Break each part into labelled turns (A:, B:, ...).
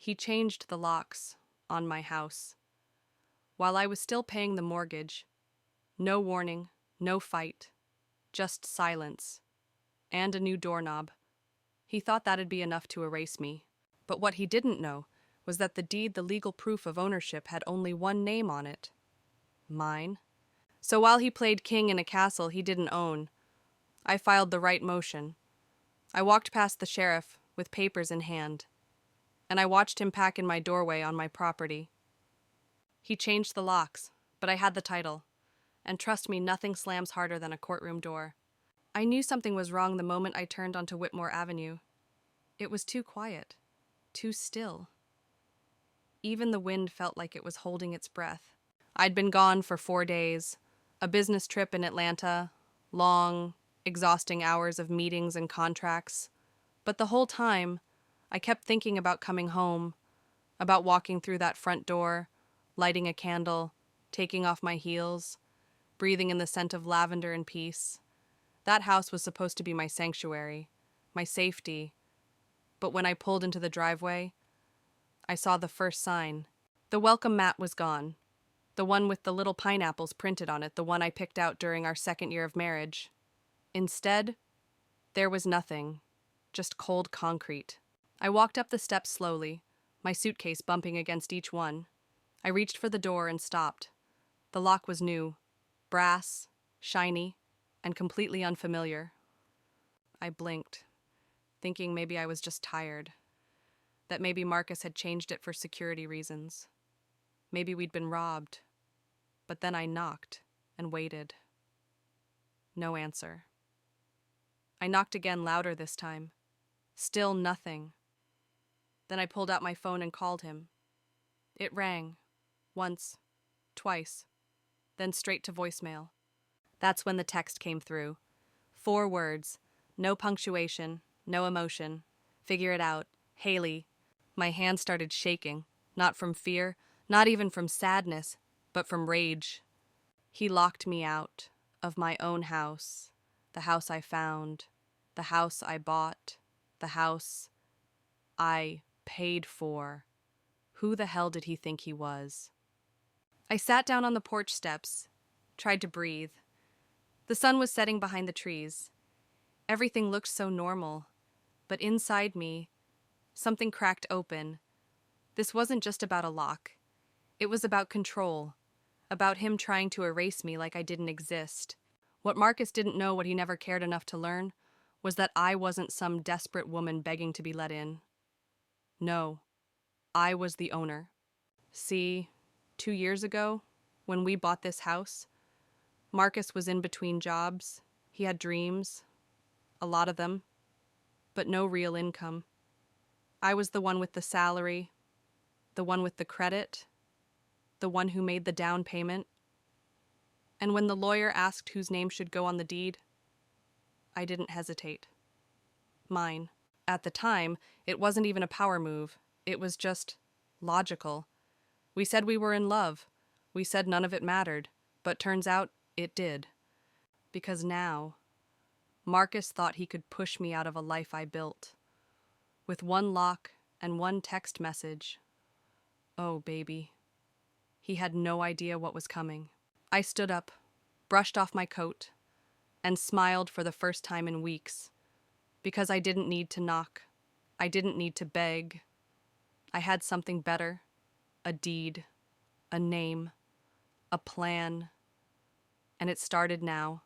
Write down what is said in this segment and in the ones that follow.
A: He changed the locks on my house. While I was still paying the mortgage, no warning, no fight, just silence, and a new doorknob. He thought that'd be enough to erase me. But what he didn't know was that the deed, the legal proof of ownership, had only one name on it. Mine. So while he played king in a castle he didn't own, I filed the right motion. I walked past the sheriff with papers in hand, and I watched him pack in my doorway on my property. He changed the locks, but I had the title, and trust me, nothing slams harder than a courtroom door. I knew something was wrong the moment I turned onto Whitmore Avenue. It was too quiet, too still. Even the wind felt like it was holding its breath. I'd been gone for 4 days, a business trip in Atlanta, long, exhausting hours of meetings and contracts. But the whole time, I kept thinking about coming home, about walking through that front door, lighting a candle, taking off my heels, breathing in the scent of lavender and peace. That house was supposed to be my sanctuary, my safety. But when I pulled into the driveway, I saw the first sign. The welcome mat was gone. The one with the little pineapples printed on it, the one I picked out during our 2nd year of marriage. Instead, there was nothing, just cold concrete. I walked up the steps slowly, my suitcase bumping against each one. I reached for the door and stopped. The lock was new, brass, shiny, and completely unfamiliar. I blinked, thinking maybe I was just tired, that maybe Marcus had changed it for security reasons. Maybe we'd been robbed. But then I knocked and waited. No answer. I knocked again, louder this time. Still nothing. Then I pulled out my phone and called him. It rang. Once. Twice. Then straight to voicemail. That's when the text came through. 4 words. No punctuation. No emotion. Figure it out. Haley. My hand started shaking. Not from fear. Not even from sadness. But from rage. He locked me out of my own house. The house I found. The house I bought. The house I paid for. Who the hell did he think he was? I sat down on the porch steps, tried to breathe. The sun was setting behind the trees. Everything looked so normal, but inside me, something cracked open. This wasn't just about a lock. It was about control, about him trying to erase me like I didn't exist. What Marcus didn't know, what he never cared enough to learn, was that I wasn't some desperate woman begging to be let in. No, I was the owner. See, 2 years ago, when we bought this house, Marcus was in between jobs. He had dreams, a lot of them, but no real income. I was the one with the salary, the one with the credit, the one who made the down payment. And when the lawyer asked whose name should go on the deed, I didn't hesitate. Mine. At the time, it wasn't even a power move. It was just logical. We said we were in love. We said none of it mattered, but turns out it did. Because now, Marcus thought he could push me out of a life I built. With 1 lock and 1 text message. Oh, baby. He had no idea what was coming. I stood up, brushed off my coat, and smiled for the first time in weeks. Because I didn't need to knock. I didn't need to beg. I had something better. A deed. A name. A plan. And it started now.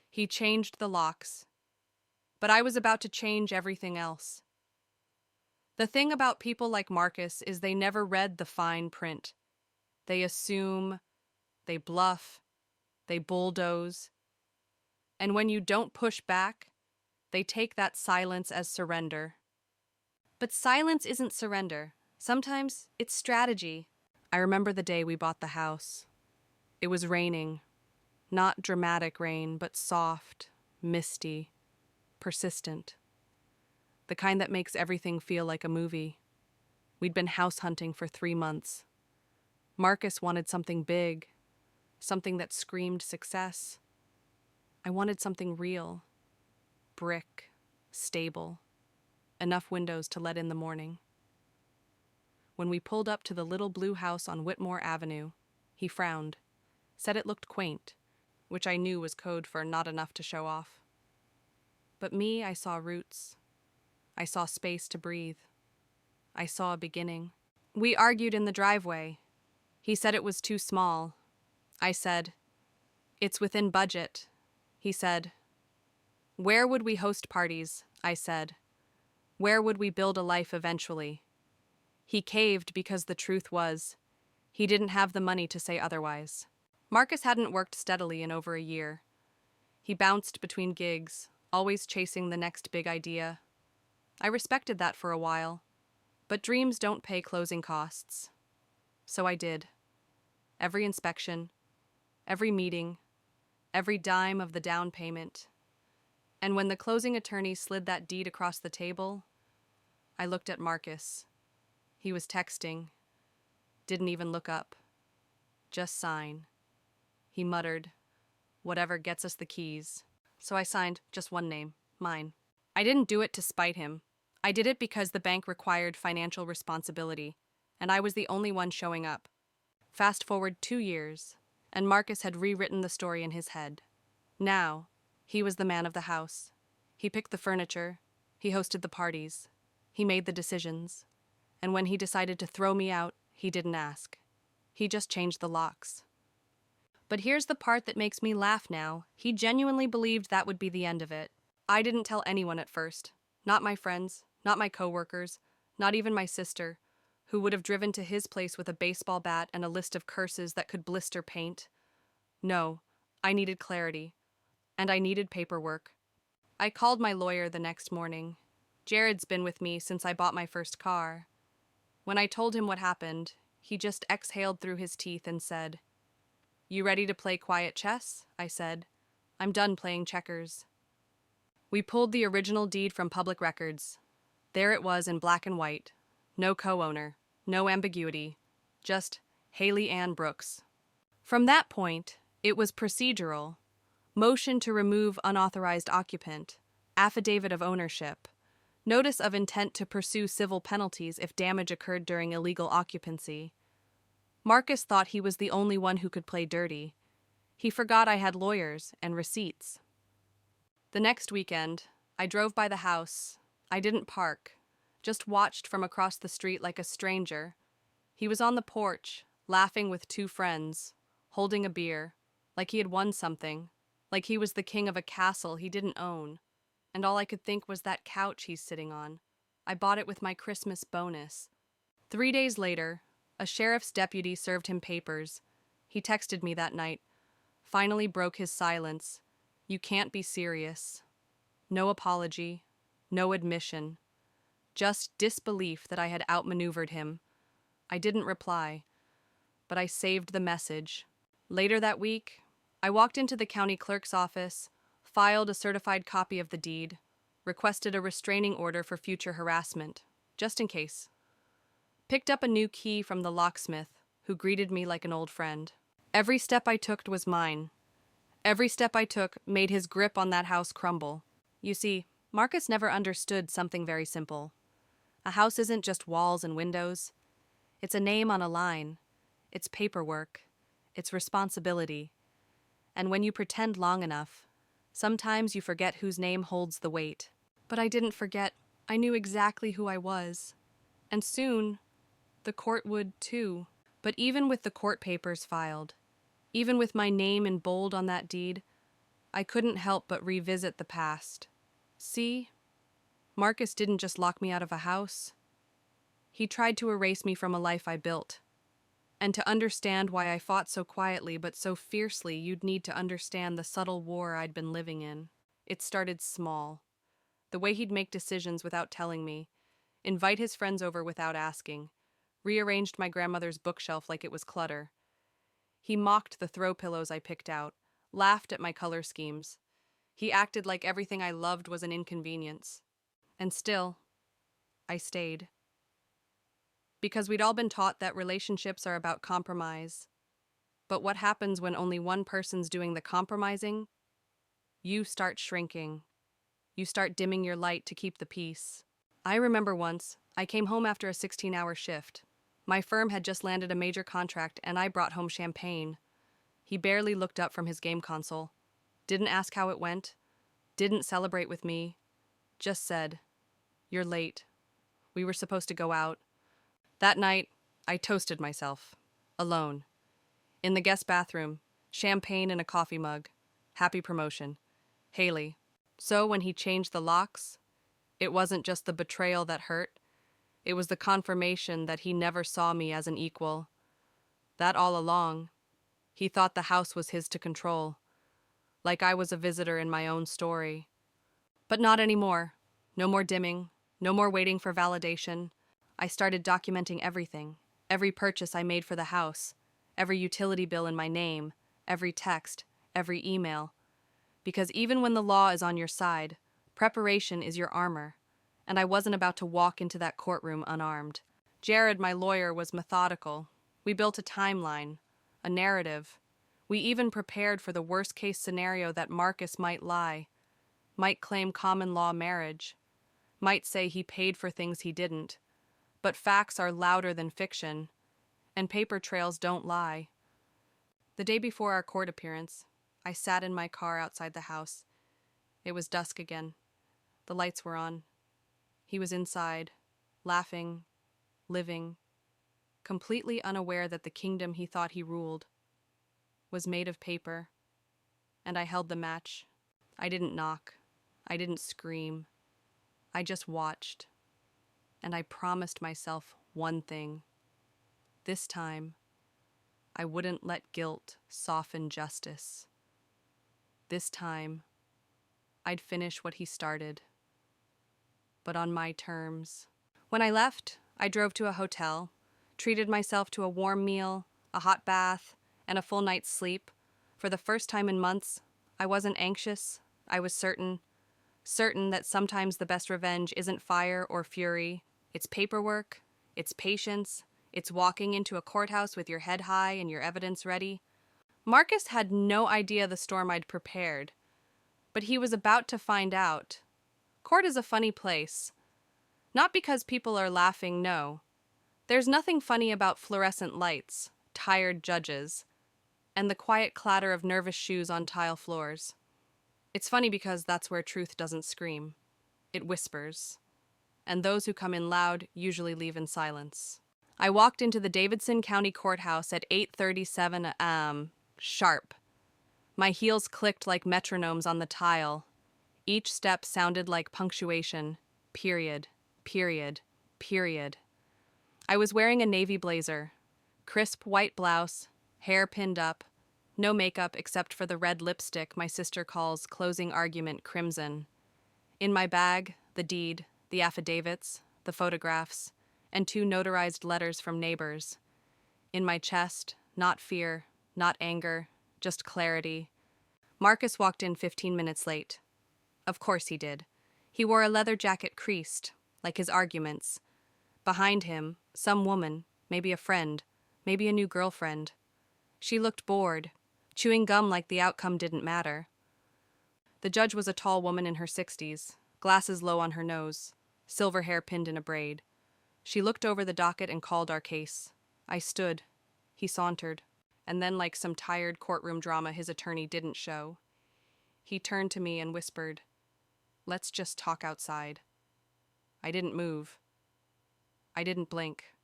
A: He changed the locks. But I was about to change everything else. The thing about people like Marcus is they never read the fine print. They assume, they bluff, they bulldoze. And when you don't push back, they take that silence as surrender. But silence isn't surrender. Sometimes it's strategy. I remember the day we bought the house. It was raining. Not dramatic rain, but soft, misty, persistent. The kind that makes everything feel like a movie. We'd been house hunting for 3 months. Marcus wanted something big, something that screamed success. I wanted something real. Brick, stable, enough windows to let in the morning. when we pulled up to the little blue house on Whitmore Avenue. He frowned, said it looked quaint, which I knew was code for not enough to show off. But me, I saw roots. I saw space to breathe. I saw a beginning. We argued in the driveway. He said it was too small. I said, "It's within budget." He said, "Where would we host parties?" I said. "Where would we build a life eventually?" He caved because the truth was, he didn't have the money to say otherwise. Marcus hadn't worked steadily in over a year. He bounced between gigs, always chasing the next big idea. I respected that for a while, but dreams don't pay closing costs. So I did. Every inspection, every meeting, every dime of the down payment. And when the closing attorney slid that deed across the table, I looked at Marcus. He was texting. Didn't even look up. Just sign. He muttered, "Whatever gets us the keys." So I signed just one name, mine. I didn't do it to spite him. I did it because the bank required financial responsibility, and I was the only one showing up. Fast forward 2 years, and Marcus had rewritten the story in his head. Now, he was the man of the house. He picked the furniture. He hosted the parties. He made the decisions. And when he decided to throw me out, he didn't ask. He just changed the locks. But here's the part that makes me laugh now. He genuinely believed that would be the end of it. I didn't tell anyone at first. Not my friends, not my coworkers, not even my sister, who would have driven to his place with a baseball bat and a list of curses that could blister paint. No, I needed clarity. And I needed paperwork. I called my lawyer the next morning. Jared's been with me since I bought my first car. When I told him what happened, he just exhaled through his teeth and said, "You ready to play quiet chess?" I said. "I'm done playing checkers." We pulled the original deed from public records. There it was in black and white. No co-owner, no ambiguity, just Haley Ann Brooks. From that point, it was procedural. Motion to remove unauthorized occupant, affidavit of ownership, notice of intent to pursue civil penalties if damage occurred during illegal occupancy. Marcus thought he was the only one who could play dirty. He forgot I had lawyers and receipts. The next weekend, I drove by the house. I didn't park, just watched from across the street like a stranger. He was on the porch, laughing with 2 friends, holding a beer, like he had won something, like he was the king of a castle he didn't own. And all I could think was that couch he's sitting on. I bought it with my Christmas bonus. 3 days later, a sheriff's deputy served him papers. He texted me that night, finally broke his silence. "You can't be serious." No apology, no admission, just disbelief that I had outmaneuvered him. I didn't reply, but I saved the message. Later that week, I walked into the county clerk's office, filed a certified copy of the deed, requested a restraining order for future harassment, just in case. Picked up a new key from the locksmith, who greeted me like an old friend. Every step I took was mine. Every step I took made his grip on that house crumble. You see, Marcus never understood something very simple. A house isn't just walls and windows. It's a name on a line. It's paperwork. It's responsibility. And when you pretend long enough, sometimes you forget whose name holds the weight. But I didn't forget. I knew exactly who I was. And soon, the court would too. But even with the court papers filed, even with my name in bold on that deed, I couldn't help but revisit the past. See? Marcus didn't just lock me out of a house. He tried to erase me from a life I built. And to understand why I fought so quietly but so fiercely, you'd need to understand the subtle war I'd been living in. It started small. The way he'd make decisions without telling me, invite his friends over without asking, rearranged my grandmother's bookshelf like it was clutter. He mocked the throw pillows I picked out, laughed at my color schemes. He acted like everything I loved was an inconvenience. And still, I stayed. Because we'd all been taught that relationships are about compromise. But what happens when only one person's doing the compromising? You start shrinking. You start dimming your light to keep the peace. I remember once, I came home after a 16-hour shift. My firm had just landed a major contract and I brought home champagne. He barely looked up from his game console. Didn't ask how it went. Didn't celebrate with me. Just said, "You're late. We were supposed to go out." That night, I toasted myself. Alone. In the guest bathroom. Champagne in a coffee mug. Happy promotion. Haley. So when he changed the locks, it wasn't just the betrayal that hurt. It was the confirmation that he never saw me as an equal. That all along, he thought the house was his to control. Like I was a visitor in my own story. But not anymore. No more dimming. No more waiting for validation. I started documenting everything. Every purchase I made for the house. Every utility bill in my name. Every text. Every email. Because even when the law is on your side, preparation is your armor. And I wasn't about to walk into that courtroom unarmed. Jared, my lawyer, was methodical. We built a timeline. A narrative. We even prepared for the worst-case scenario that Marcus might lie. Might claim common law marriage. Might say he paid for things he didn't. But facts are louder than fiction, and paper trails don't lie. The day before our court appearance, I sat in my car outside the house. It was dusk again. The lights were on. He was inside, laughing, living, completely unaware that the kingdom he thought he ruled was made of paper, and I held the match. I didn't knock. I didn't scream. I just watched. And I promised myself one thing. This time, I wouldn't let guilt soften justice. This time, I'd finish what he started. But on my terms. When I left, I drove to a hotel, treated myself to a warm meal, a hot bath, and a full night's sleep. For the first time in months, I wasn't anxious. I was certain that sometimes the best revenge isn't fire or fury. It's paperwork, it's patience, it's walking into a courthouse with your head high and your evidence ready. Marcus had no idea the storm I'd prepared, but he was about to find out. Court is a funny place. Not because people are laughing, no. There's nothing funny about fluorescent lights, tired judges, and the quiet clatter of nervous shoes on tile floors. It's funny because that's where truth doesn't scream. It whispers. And those who come in loud usually leave in silence. I walked into the Davidson County Courthouse at 8:37 a.m. sharp. My heels clicked like metronomes on the tile. Each step sounded like punctuation. Period. Period. Period. I was wearing a navy blazer. Crisp white blouse, hair pinned up, no makeup except for the red lipstick my sister calls closing argument crimson. In my bag, the deed, the affidavits, the photographs, and 2 notarized letters from neighbors. In my chest, not fear, not anger, just clarity. Marcus walked in 15 minutes late. Of course he did. He wore a leather jacket creased, like his arguments. Behind him, some woman, maybe a friend, maybe a new girlfriend. She looked bored, chewing gum like the outcome didn't matter. The judge was a tall woman in her 60s, glasses low on her nose, silver hair pinned in a braid. She looked over the docket and called our case. I stood. He sauntered. And then, like some tired courtroom drama his attorney didn't show, he turned to me and whispered, "Let's just talk outside." I didn't move. I didn't blink.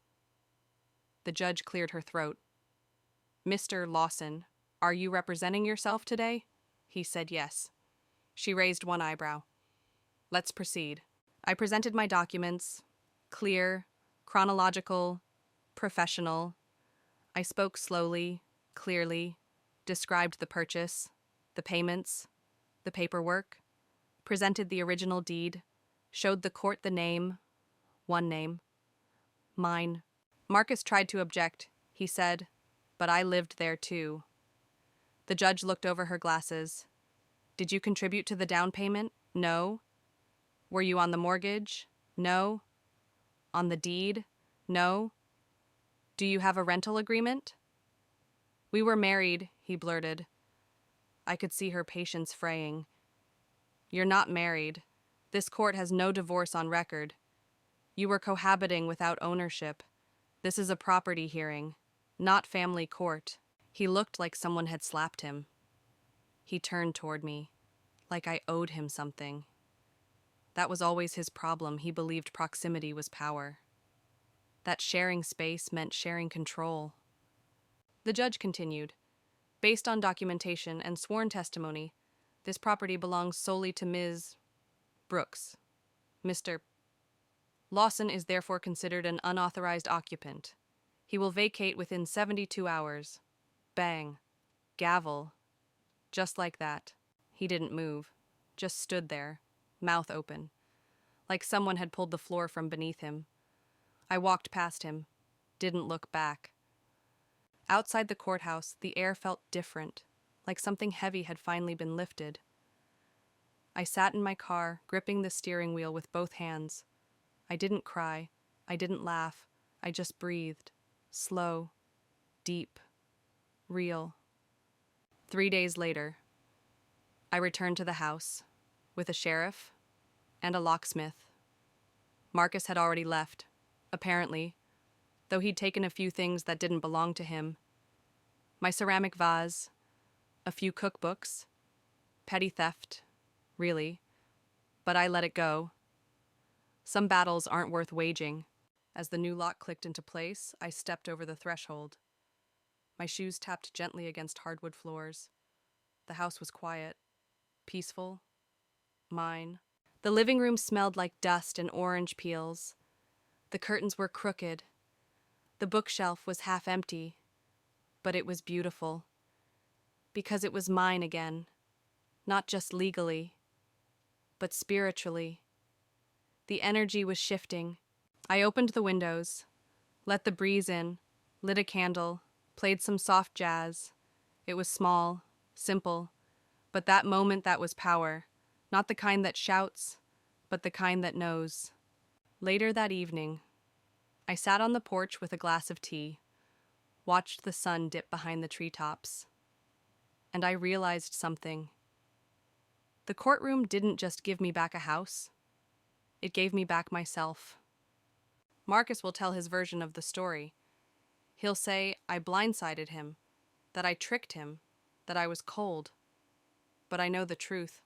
A: The judge cleared her throat. "Mr. Lawson, are you representing yourself today?" He said yes. She raised one eyebrow. "Let's proceed." I presented my documents. Clear, chronological, professional. I spoke slowly, clearly, described the purchase, the payments, the paperwork, presented the original deed, showed the court the name, one name, mine. Marcus tried to object. He said, "But I lived there too." The judge looked over her glasses. "Did you contribute to the down payment? No. Were you on the mortgage? No. On the deed? No. Do you have a rental agreement?" "We were married," he blurted. I could see her patience fraying. "You're not married. This court has no divorce on record. You were cohabiting without ownership. This is a property hearing, not family court. He looked like someone had slapped him. He turned toward me, like I owed him something. That was always his problem. He believed proximity was power. That sharing space meant sharing control. The judge continued. Based on documentation and sworn testimony, this property belongs solely to Ms. Brooks. Mr. Lawson is therefore considered an unauthorized occupant. He will vacate within 72 hours. Bang. Gavel. Just like that. He didn't move. Just stood there, mouth open, like someone had pulled the floor from beneath him. I walked past him, didn't look back. Outside the courthouse, the air felt different, like something heavy had finally been lifted. I sat in my car, gripping the steering wheel with both hands. I didn't cry. I didn't laugh. I just breathed. Slow. Deep. Real. 3 days later, I returned to the house with a sheriff and a locksmith. Marcus had already left, apparently, though he'd taken a few things that didn't belong to him. My ceramic vase, a few cookbooks, petty theft, really, but I let it go. Some battles aren't worth waging. As the new lock clicked into place, I stepped over the threshold. My shoes tapped gently against hardwood floors. The house was quiet, peaceful, mine. The living room smelled like dust and orange peels. The curtains were crooked. The bookshelf was half empty, but it was beautiful. Because it was mine again, not just legally, but spiritually. The energy was shifting. I opened the windows, let the breeze in, lit a candle, played some soft jazz. It was small, simple, but that moment that was power, not the kind that shouts, but the kind that knows. Later that evening, I sat on the porch with a glass of tea, watched the sun dip behind the treetops, and I realized something. The courtroom didn't just give me back a house. It gave me back myself. Marcus will tell his version of the story. He'll say I blindsided him, that I tricked him, that I was cold. But I know the truth,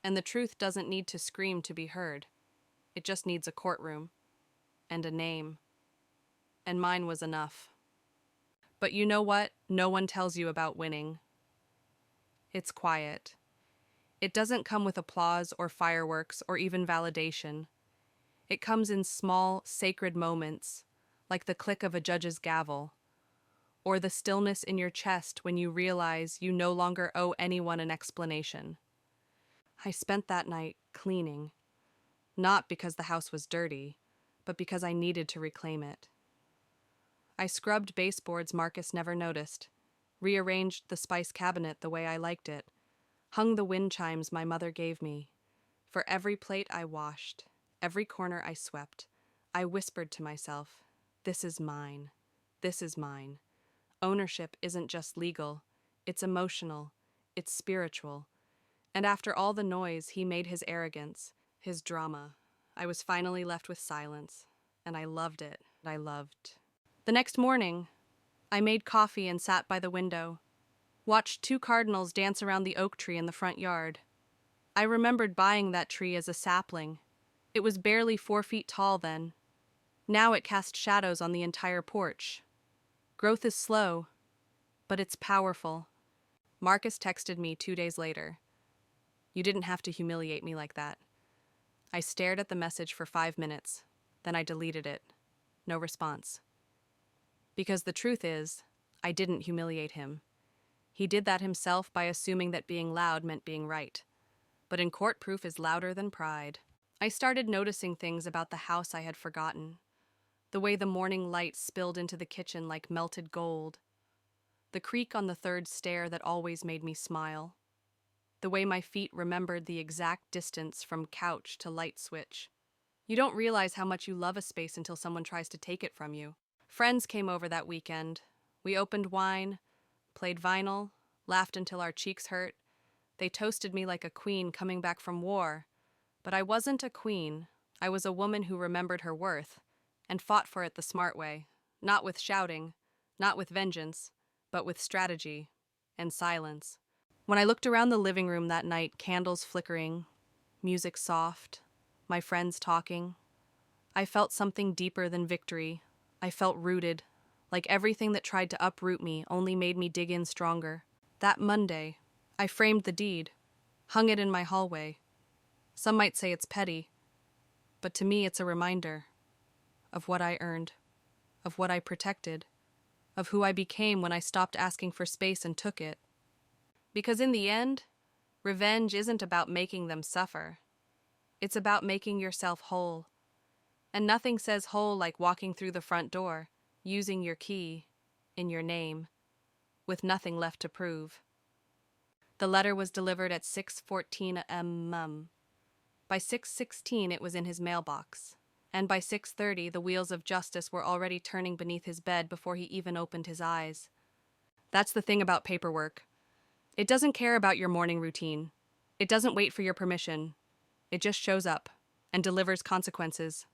A: and the truth doesn't need to scream to be heard. It just needs a courtroom, and a name. And mine was enough. But you know what no one tells you about winning? It's quiet. It doesn't come with applause or fireworks or even validation. It comes in small, sacred moments, like the click of a judge's gavel, or the stillness in your chest when you realize you no longer owe anyone an explanation. I spent that night cleaning, not because the house was dirty, but because I needed to reclaim it. I scrubbed baseboards Marcus never noticed, rearranged the spice cabinet the way I liked it, hung the wind chimes my mother gave me. For every plate I washed, every corner I swept, I whispered to myself, "This is mine. This is mine." Ownership isn't just legal, it's emotional, it's spiritual. And after all the noise he made his arrogance, his drama, I was finally left with silence, and I loved it. I loved. The next morning, I made coffee and sat by the window, watched two cardinals dance around the oak tree in the front yard. I remembered buying that tree as a sapling. It was barely 4 feet tall then. Now it cast shadows on the entire porch. Growth is slow, but it's powerful. Marcus texted me 2 days later. "You didn't have to humiliate me like that." I stared at the message for 5 minutes, then I deleted it. No response. Because the truth is, I didn't humiliate him. He did that himself by assuming that being loud meant being right. But in court, proof is louder than pride. I started noticing things about the house I had forgotten. The way the morning light spilled into the kitchen like melted gold. The creak on the third stair that always made me smile. The way my feet remembered the exact distance from couch to light switch. You don't realize how much you love a space until someone tries to take it from you. Friends came over that weekend. We opened wine, played vinyl, laughed until our cheeks hurt. They toasted me like a queen coming back from war. But I wasn't a queen. I was a woman who remembered her worth and fought for it the smart way, Not with shouting, not with vengeance, but with strategy and silence. When I looked around the living room that night, candles flickering, music soft, my friends talking, I felt something deeper than victory. I felt rooted, like everything that tried to uproot me only made me dig in stronger. That Monday, I framed the deed, hung it in my hallway. Some might say it's petty, but to me it's a reminder of what I earned, of what I protected, of who I became when I stopped asking for space and took it. Because in the end, revenge isn't about making them suffer. It's about making yourself whole. And nothing says whole like walking through the front door, using your key, in your name, with nothing left to prove. The letter was delivered at 6:14 a.m. By 6:16 it was in his mailbox, and by 6:30 the wheels of justice were already turning beneath his bed before he even opened his eyes. That's the thing about paperwork. It doesn't care about your morning routine. It doesn't wait for your permission. It just shows up and delivers consequences.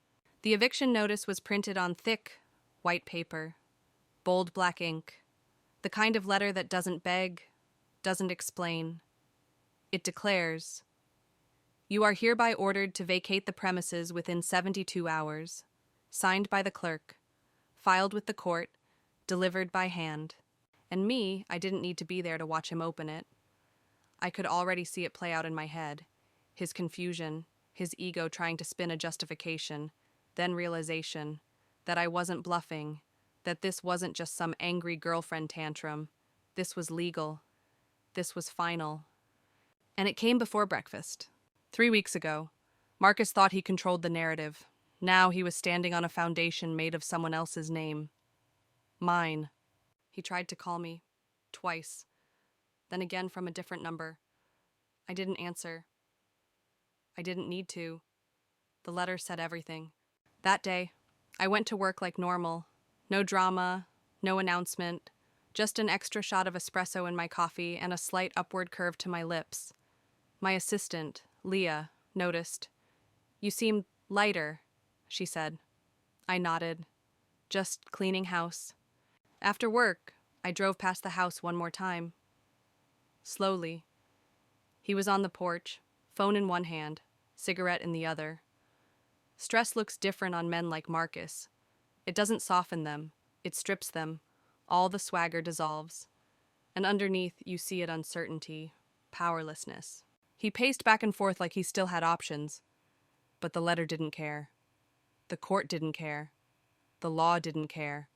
A: The eviction notice was printed on thick, white paper, bold black ink, the kind of letter that doesn't beg, doesn't explain. It declares, "You are hereby ordered to vacate the premises within 72 hours, signed by the clerk, filed with the court, delivered by hand." And me, I didn't need to be there to watch him open it. I could already see it play out in my head, his confusion, his ego trying to spin a justification, then realization that I wasn't bluffing, that this wasn't just some angry girlfriend tantrum. This was legal. This was final. And it came before breakfast. 3 weeks ago, Marcus thought he controlled the narrative. Now he was standing on a foundation made of someone else's name. Mine. He tried to call me, twice, then again from a different number. I didn't answer. I didn't need to. The letter said everything. That day, I went to work like normal. No drama, no announcement, just an extra shot of espresso in my coffee and a slight upward curve to my lips. My assistant, Leah, noticed. "You seem lighter," she said. I nodded. "Just cleaning house." After work, I drove past the house one more time. Slowly. He was on the porch, phone in one hand, cigarette in the other. Stress looks different on men like Marcus. It doesn't soften them, it strips them. All the swagger dissolves. And underneath, you see it uncertainty, powerlessness. He paced back and forth like he still had options. But the letter didn't care. The court didn't care. The law didn't care.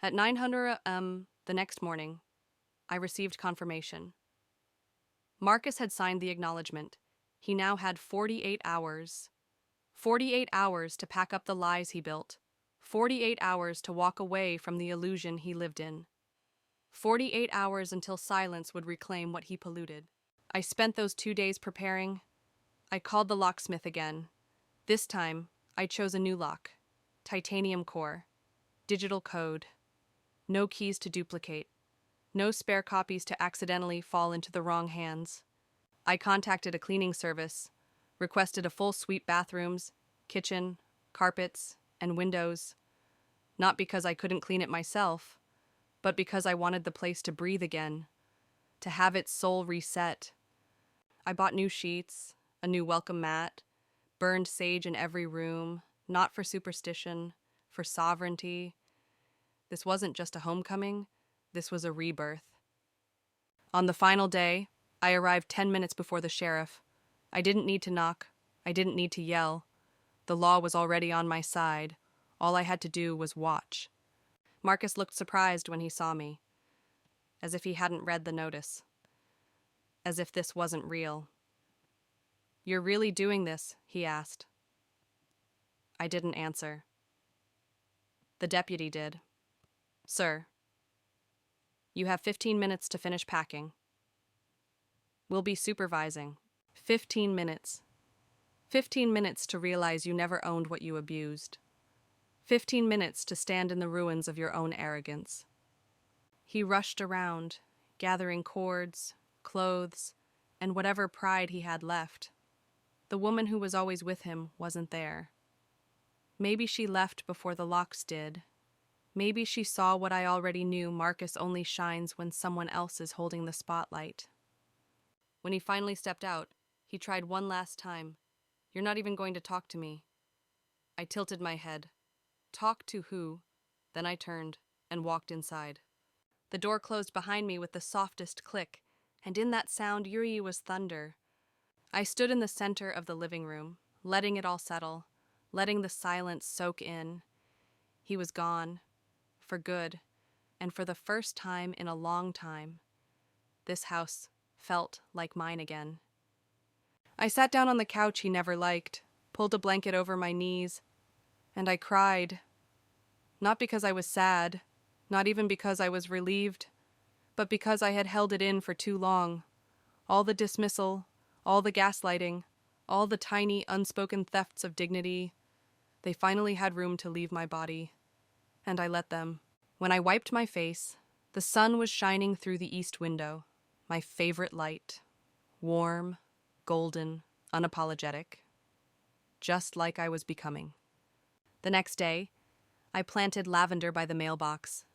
A: At 900 a.m. the next morning, I received confirmation. Marcus had signed the acknowledgement. He now had 48 hours. 48 hours to pack up the lies he built. 48 hours to walk away from the illusion he lived in. 48 hours until silence would reclaim what he polluted. I spent those 2 days preparing. I called the locksmith again. This time, I chose a new lock. Titanium core. Digital code. No keys to duplicate. No spare copies to accidentally fall into the wrong hands. I contacted a cleaning service, requested a full suite bathrooms, kitchen, carpets, and windows. Not because I couldn't clean it myself, but because I wanted the place to breathe again, to have its soul reset. I bought new sheets, a new welcome mat, burned sage in every room, not for superstition, for sovereignty. This wasn't just a homecoming, this was a rebirth. On the final day, I arrived 10 minutes before the sheriff. I didn't need to knock. I didn't need to yell. The law was already on my side. All I had to do was watch. Marcus looked surprised when he saw me, as if he hadn't read the notice, as if this wasn't real. "You're really doing this?" he asked. I didn't answer. The deputy did. "Sir, you have 15 minutes to finish packing. We'll be supervising. 15 minutes. 15 minutes to realize you never owned what you abused. 15 minutes to stand in the ruins of your own arrogance." He rushed around, gathering cords, clothes, and whatever pride he had left. The woman who was always with him wasn't there. Maybe she left before the locks did. Maybe she saw what I already knew: Marcus only shines when someone else is holding the spotlight. When he finally stepped out, he tried one last time. "You're not even going to talk to me." I tilted my head. Talk to who? Then I turned and walked inside. The door closed behind me with the softest click, and in that sound Yuri was thunder. I stood in the center of the living room, letting it all settle, letting the silence soak in. He was gone, for good, and for the first time in a long time. This house felt like mine again. I sat down on the couch he never liked, pulled a blanket over my knees, and I cried. Not because I was sad, not even because I was relieved, but because I had held it in for too long. All the dismissal, all the gaslighting, all the tiny, unspoken thefts of dignity, they finally had room to leave my body, and I let them. When I wiped my face, the sun was shining through the east window, my favorite light, warm, golden, unapologetic, just like I was becoming. The next day, I planted lavender by the mailbox,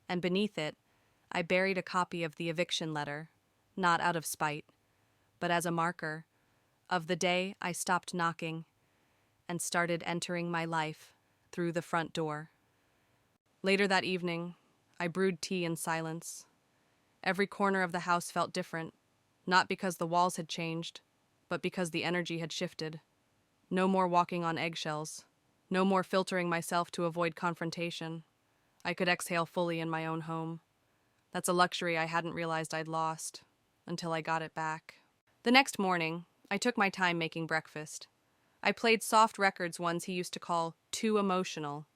A: and beneath it, I buried a copy of the eviction letter, not out of spite, but as a marker of the day I stopped knocking and started entering my life through the front door. Later that evening, I brewed tea in silence. Every corner of the house felt different, not because the walls had changed, but because the energy had shifted. No more walking on eggshells. No more filtering myself to avoid confrontation. I could exhale fully in my own home. That's a luxury I hadn't realized I'd lost, until I got it back. The next morning, I took my time making breakfast. I played soft records, ones he used to call too emotional.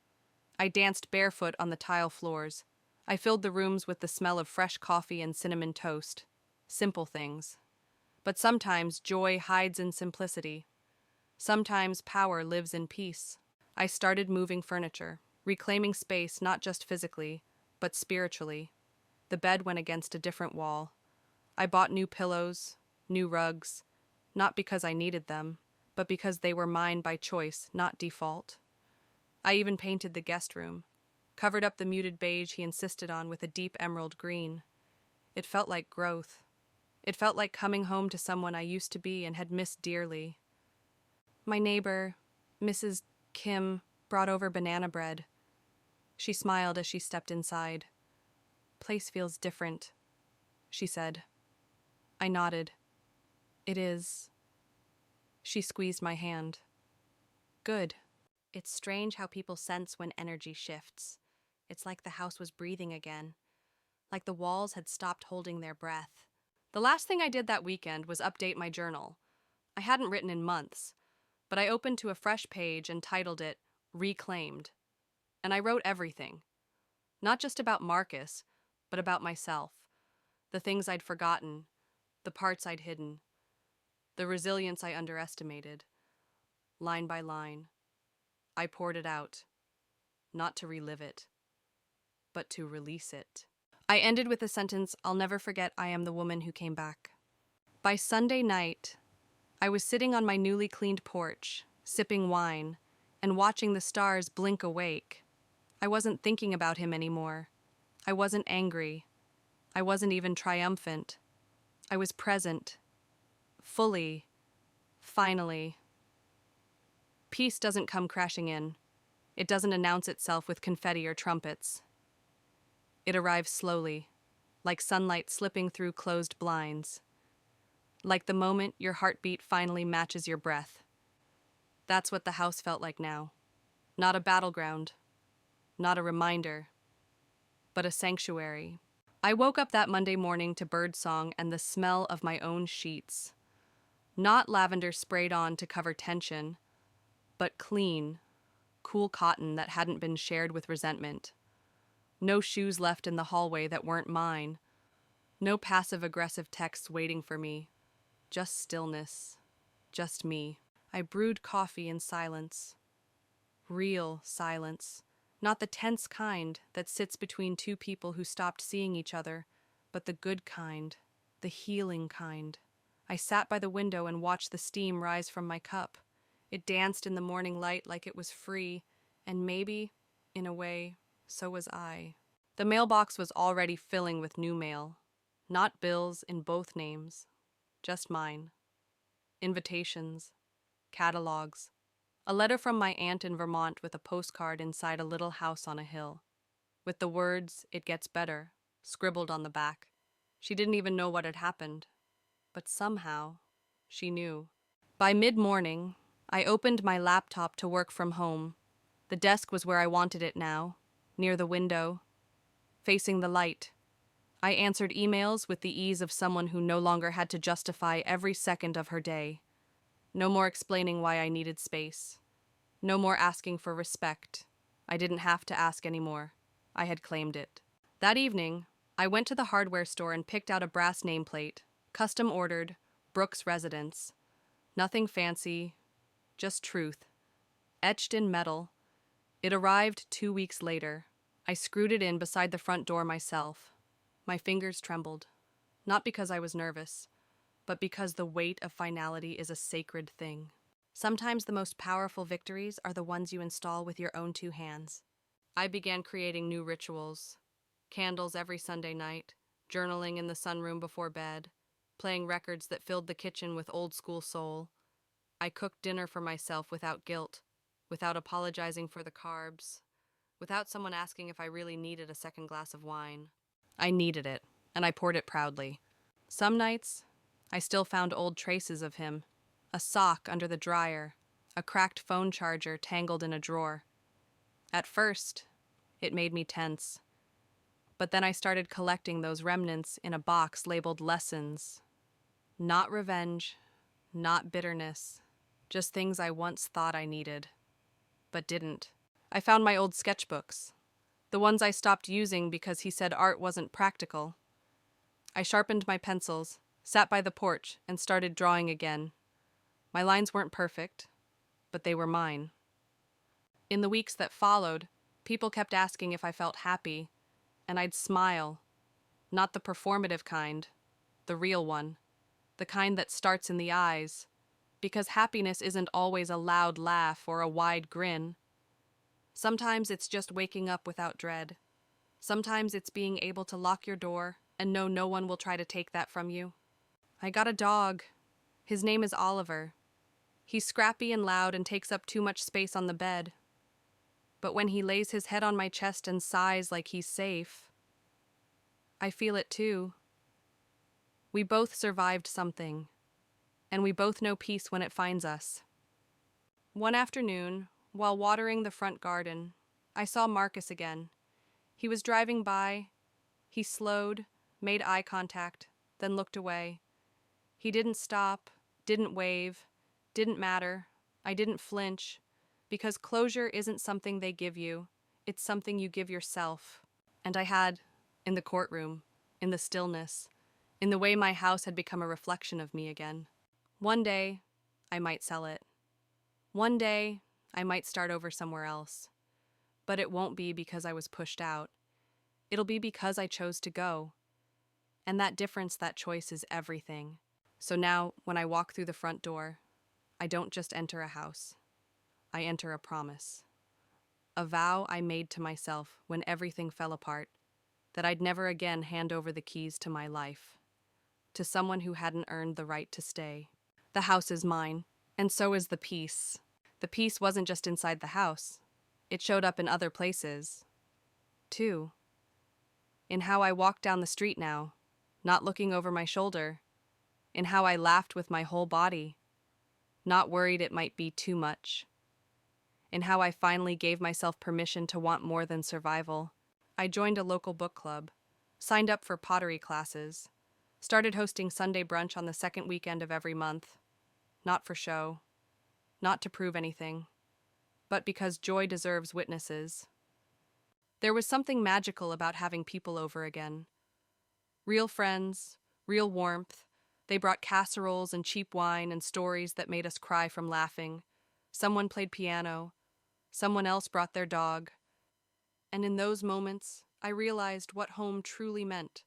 A: I danced barefoot on the tile floors. I filled the rooms with the smell of fresh coffee and cinnamon toast. Simple things. But sometimes joy hides in simplicity. Sometimes power lives in peace. I started moving furniture, reclaiming space not just physically, but spiritually. The bed went against a different wall. I bought new pillows, new rugs, not because I needed them, but because they were mine by choice, not default. I even painted the guest room, covered up the muted beige he insisted on with a deep emerald green. It felt like growth. It felt like coming home to someone I used to be and had missed dearly. My neighbor, Mrs. Kim, brought over banana bread. She smiled as she stepped inside. "Place feels different," she said. I nodded. "It is." She squeezed my hand. "Good." It's strange how people sense when energy shifts. It's like the house was breathing again, like the walls had stopped holding their breath. The last thing I did that weekend was update my journal. I hadn't written in months, but I opened to a fresh page and titled it Reclaimed. And I wrote everything. Not just about Marcus, but about myself. The things I'd forgotten, the parts I'd hidden, the resilience I underestimated. Line by line, I poured it out, not to relive it, but to release it. I ended with a sentence I'll never forget: "I am the woman who came back." By Sunday night, I was sitting on my newly cleaned porch, sipping wine, and watching the stars blink awake. I wasn't thinking about him anymore. I wasn't angry. I wasn't even triumphant. I was present. Fully. Finally. Peace doesn't come crashing in. It doesn't announce itself with confetti or trumpets. It arrives slowly, like sunlight slipping through closed blinds. Like the moment your heartbeat finally matches your breath. That's what the house felt like now. Not a battleground. Not a reminder. But a sanctuary. I woke up that Monday morning to birdsong and the smell of my own sheets. Not lavender sprayed on to cover tension, but clean, cool cotton that hadn't been shared with resentment. No shoes left in the hallway that weren't mine. No passive-aggressive texts waiting for me. Just stillness. Just me. I brewed coffee in silence. Real silence. Not the tense kind that sits between two people who stopped seeing each other, but the good kind, the healing kind. I sat by the window and watched the steam rise from my cup. It danced in the morning light like it was free, and maybe, in a way, So was I. The mailbox was already filling with new mail. Not bills in both names, just mine. Invitations, catalogs. A letter from my aunt in Vermont with a postcard inside a little house on a hill, with the words, "It gets better," scribbled on the back. She didn't even know what had happened, but somehow, she knew. By mid-morning, I opened my laptop to work from home. The desk was where I wanted it now, near the window, facing the light. I answered emails with the ease of someone who no longer had to justify every second of her day. No more explaining why I needed space. No more asking for respect. I didn't have to ask anymore. I had claimed it. That evening, I went to the hardware store and picked out a brass nameplate, custom ordered, Brooks Residence. Nothing fancy, just truth. Etched in metal. It arrived 2 weeks later. I screwed it in beside the front door myself. My fingers trembled. Not because I was nervous, but because the weight of finality is a sacred thing. Sometimes the most powerful victories are the ones you install with your own two hands. I began creating new rituals. Candles every Sunday night, journaling in the sunroom before bed, playing records that filled the kitchen with old school soul. I cooked dinner for myself without guilt, without apologizing for the carbs, without someone asking if I really needed a second glass of wine. I needed it, and I poured it proudly. Some nights, I still found old traces of him. A sock under the dryer, a cracked phone charger tangled in a drawer. At first, it made me tense. But then I started collecting those remnants in a box labeled lessons. Not revenge, not bitterness, just things I once thought I needed, but didn't. I found my old sketchbooks, the ones I stopped using because he said art wasn't practical. I sharpened my pencils, sat by the porch, and started drawing again. My lines weren't perfect, but they were mine. In the weeks that followed, people kept asking if I felt happy, and I'd smile. Not the performative kind, the real one, the kind that starts in the eyes, because happiness isn't always a loud laugh or a wide grin. Sometimes it's just waking up without dread. Sometimes it's being able to lock your door and know no one will try to take that from you. I got a dog. His name is Oliver. He's scrappy and loud and takes up too much space on the bed. But when he lays his head on my chest and sighs like he's safe, I feel it too. We both survived something, and we both know peace when it finds us. One afternoon, while watering the front garden, I saw Marcus again. He was driving by. He slowed, made eye contact, then looked away. He didn't stop, didn't wave, didn't matter. I didn't flinch, because closure isn't something they give you. It's something you give yourself. And I had, in the courtroom, in the stillness, in the way my house had become a reflection of me again. One day, I might sell it. One day, I might start over somewhere else. But it won't be because I was pushed out. It'll be because I chose to go. And that difference, that choice is everything. So now, when I walk through the front door, I don't just enter a house. I enter a promise. A vow I made to myself when everything fell apart, that I'd never again hand over the keys to my life, to someone who hadn't earned the right to stay. The house is mine, and so is the peace. The peace wasn't just inside the house. It showed up in other places, too. In how I walked down the street now, not looking over my shoulder. In how I laughed with my whole body, not worried it might be too much. In how I finally gave myself permission to want more than survival. I joined a local book club, signed up for pottery classes, started hosting Sunday brunch on the second weekend of every month. Not for show, not to prove anything, but because joy deserves witnesses. There was something magical about having people over again. Real friends, real warmth. They brought casseroles and cheap wine and stories that made us cry from laughing. Someone played piano. Someone else brought their dog. And in those moments, I realized what home truly meant.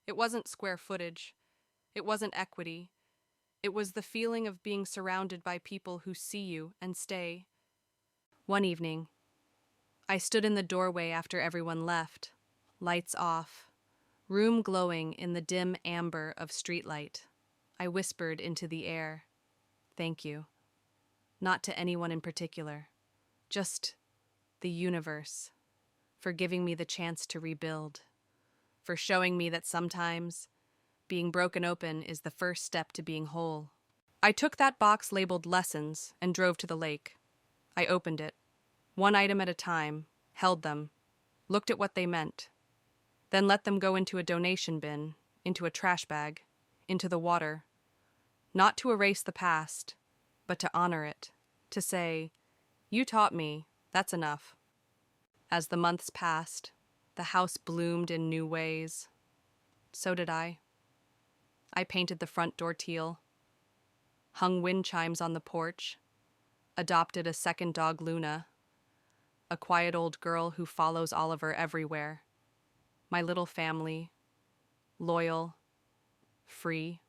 A: It wasn't square footage. It wasn't equity. It was the feeling of being surrounded by people who see you and stay. One evening, I stood in the doorway after everyone left, lights off, room glowing in the dim amber of streetlight. I whispered into the air, "Thank you." Not to anyone in particular, just the universe, for giving me the chance to rebuild, for showing me that sometimes being broken open is the first step to being whole. I took that box labeled lessons and drove to the lake. I opened it, one item at a time, held them, looked at what they meant, then let them go into a donation bin, into a trash bag, into the water, not to erase the past, but to honor it, to say, "You taught me, that's enough." As the months passed, the house bloomed in new ways. So did I. I painted the front door teal, hung wind chimes on the porch, adopted a second dog, Luna, a quiet old girl who follows Oliver everywhere. My little family, loyal, free,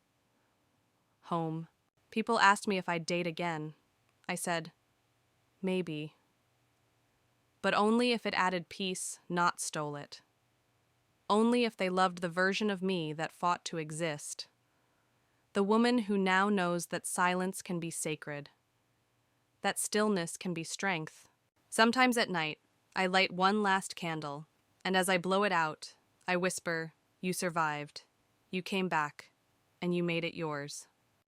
A: home. People asked me if I'd date again. I said, maybe. But only if it added peace, not stole it. Only if they loved the version of me that fought to exist. The woman who now knows that silence can be sacred, that stillness can be strength. Sometimes at night, I light one last candle, and as I blow it out, I whisper, "You survived, you came back, and you made it yours."